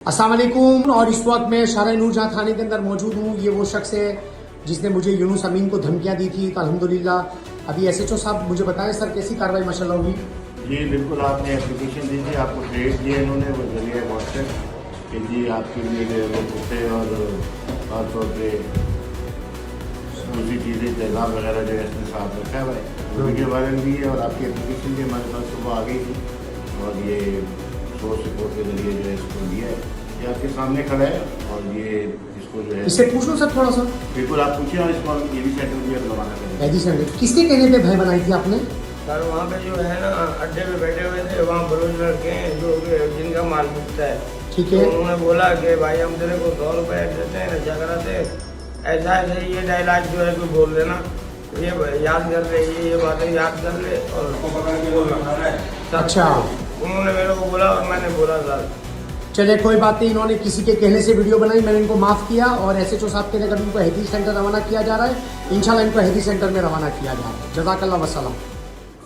अस्सलाम वालेकुम। और इस वक्त मैं शारा नूरजहां थाने के अंदर मौजूद हूँ। ये वो शख्स है जिसने मुझे यूनुस अमीन को धमकियां दी थी। तो अल्हम्दुलिल्लाह अभी SHO साहब मुझे बताएं सर कैसी कार्रवाई माशाल्लाह हुई। जी बिल्कुल, आपने एप्लीकेशन दी थी, आपको ट्रेड दिया इन्होंने वो जरिए व्हाट्सएप कि जी आपके लिए जो है वो कुत्ते और खासतौर पर दूसरी चीज़ें तेज़ाब वगैरह जो है इसने साथ रखा हुआ है। वीडियो वायरल भी है और आपकी एप्लीकेशन भी हमारे पास सुबह आ गई थी और ये सोर्स रिपोर्ट के जरिए जो है इसको दिया है। ये आपके सामने खड़ा है और ये इसको जो है इससे पूछ लो सर थोड़ा सा। बिल्कुल आप पूछिए और इसको ये भी सेंटर भी अब रवाना करेंगे। एडी सेंटर किसके कहने पे भय बनाई थी आपने? सर वहाँ पे जो है ना अड्डे पे बैठे हुए थे, वहाँ बलोच लड़के हैं जो जिनका माल बिकता है। ठीक है। तो उन्होंने बोला कि भाई हम तेरे को 100 रुपये देते हैं, नशा कराते हैं, ऐसा ऐसे ये डायलॉग जो है कोई बोल देना, तो ये याद कर ले, ये बातें याद कर ले और बोलना। अच्छा, उन्होंने मेरे को बोला और मैंने बोला सर। चले कोई बात नहीं। इन्होंने किसी के कहने से वीडियो बनाई, मैंने इनको माफ़ किया और SHO साहब के लिए इनको हैदी सेंटर रवाना किया जा रहा है। इंशाल्लाह इनको हैदी सेंटर में रवाना किया जा रहा है। जज़ाकल्लाह वस्सलाम।